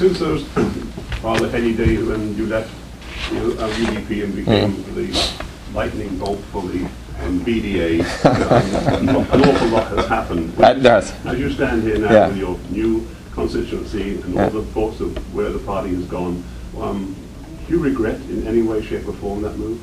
Sousa's rather heady days when you left UDP and became the lightning bolt for the BDA. An awful lot has happened. As you stand here now with your new constituency and all the thoughts of where the party has gone, do you regret in any way, shape or form that move?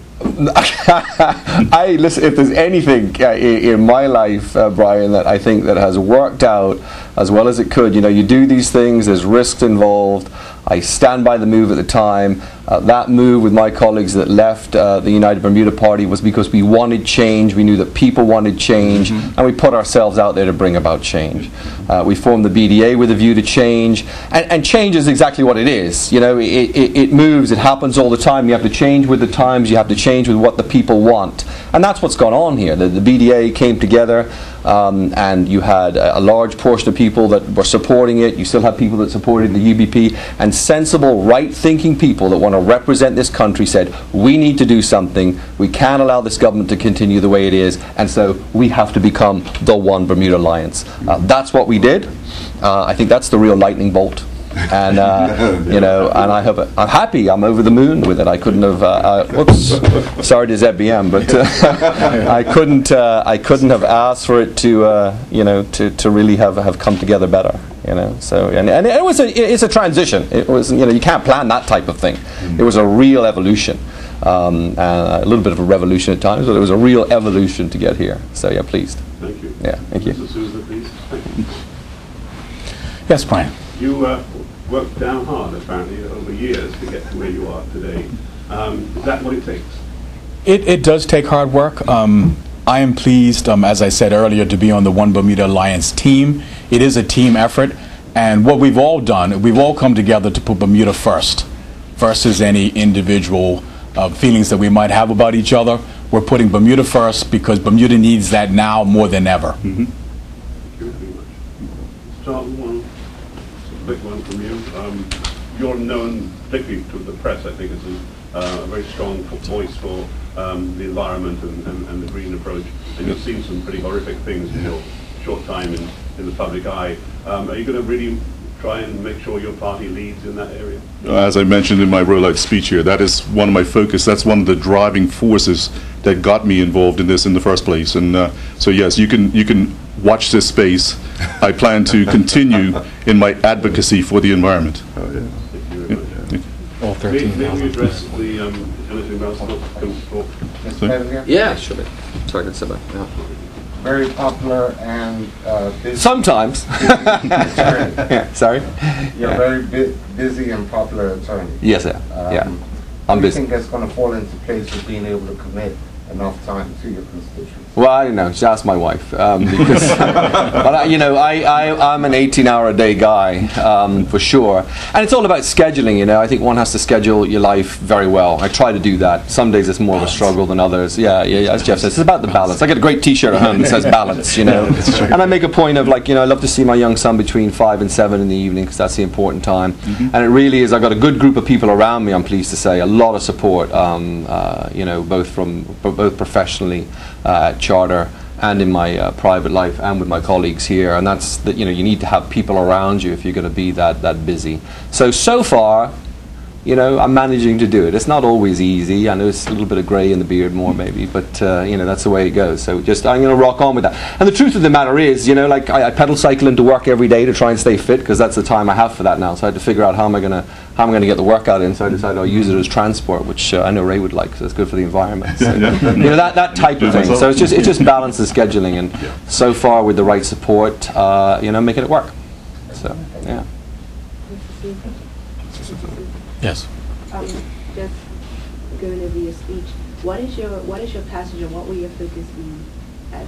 Listen, if there's anything in my life, Brian, that I think that has worked out as well as it could, you do these things, there's risks involved. I stand by the move at the time. That move with my colleagues that left the United Bermuda Party was because we wanted change. We knew that people wanted change, and we put ourselves out there to bring about change. We formed the BDA with a view to change, and change is exactly what it is. It moves, it happens all the time. You have to change with the times, you have to change with what the people want. And that's what's gone on here. The BDA came together, and you had a large portion of people that were supporting it. You still have people that supported the UBP, and sensible, right-thinking people that want to represent this country said, we need to do something. We can't allow this government to continue the way it is, and so we have to become the One Bermuda Alliance. That's what we did. I think that's the real lightning bolt. And and I'm happy. I'm over the moon with it. I couldn't have. Whoops, sorry to ZBM, but I couldn't have asked for it to really have come together better. So and it was it's a transition. It was you can't plan that type of thing. It was a real evolution, a little bit of a revolution at times, but it was a real evolution to get here. So yeah, pleased. Thank you. Yeah, thank you. Mr. Sousa, please. Thank you. Yes, Brian. You worked down hard, apparently, over years to get to where you are today. Is that what it takes? It does take hard work. I am pleased, as I said earlier, to be on the One Bermuda Alliance team. It is a team effort, and what we've all done, we've all come together to put Bermuda first, versus any individual feelings that we might have about each other. We're putting Bermuda first because Bermuda needs that now more than ever. Thank you very much. Charlton, one quick one from you. You're known, particularly to the press, I think, as a very strong voice for the environment and the green approach. And you've seen some pretty horrific things in your short time in the public eye. Are you going to really try and make sure your party leads in that area? As I mentioned in my rollout speech here, that is one of my focus. That's one of the driving forces that got me involved in this in the first place. And so yes, you can watch this space. I plan to continue in my advocacy for the environment. Oh, yeah. Thank you very much. All 13. May we address the anything else? Yeah, sure. Sorry, that's about. Very popular and busy. Sometimes. Yeah, sorry. You're a very busy and popular attorney. Yes, sir. I'm busy. I think that's going to fall into place with being able to commit enough time to your constituents. Well, I don't know. Just ask my wife. Because, but I'm an 18-hour-a-day guy for sure, and it's all about scheduling. I think one has to schedule your life very well. I try to do that. Some days it's more of a struggle than others. Yeah. As Jeff says, it's about the balance. I got a great T-shirt at home that says balance. And I make a point of I love to see my young son between 5 and 7 in the evening because that's the important time. And it really is. I've got a good group of people around me. I'm pleased to say a lot of support. Both professionally at Charter and in my private life and with my colleagues here, and that's that. You need to have people around you if you're going to be that busy. So far, I'm managing to do it. It's not always easy. I know it's a little bit of grey in the beard more maybe, but that's the way it goes. So I'm going to rock on with that. And the truth of the matter is, I pedal cycle into work every day to try and stay fit because that's the time I have for that now. So I had to figure out how am I going to get the workout in. So I decided I'll use it as transport, which I know Ray would like because it's good for the environment. So, that type of thing. So it's just balance and scheduling, and so far with the right support, making it work. So yeah. Yes. Just going over your speech, what is your passage and what will your focus be as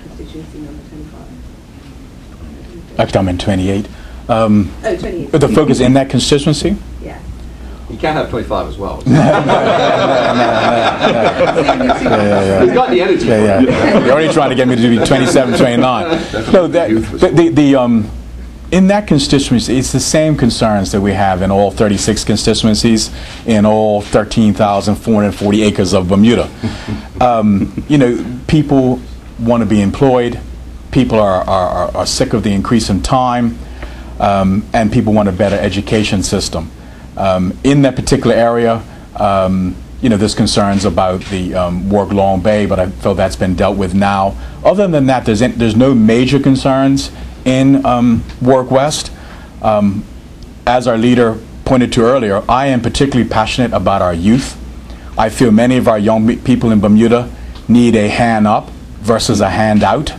constituency number 25? Actually, I'm in 28. 28. The focus in that constituency? Yeah. You can't have 25 as well. No. He's got the energy. They're already trying to get me to be 27, 29. No, in that constituency, it's the same concerns that we have in all 36 constituencies, in all 13,440 acres of Bermuda. People want to be employed. People are sick of the increase in time. and people want a better education system. In that particular area, there's concerns about the work Long Bay, but I feel that's been dealt with now. Other than that, there's no major concerns in Work West. As our leader pointed to earlier, I am particularly passionate about our youth. I feel many of our young people in Bermuda need a hand up versus a hand out.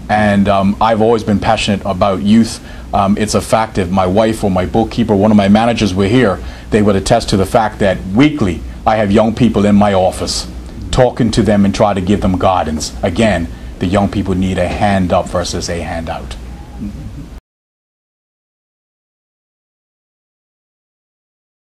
And I've always been passionate about youth. It's a fact that my wife or my bookkeeper, one of my managers were here, they would attest to the fact that weekly I have young people in my office talking to them and try to give them guidance. Again, the young people need a hand up versus a hand out.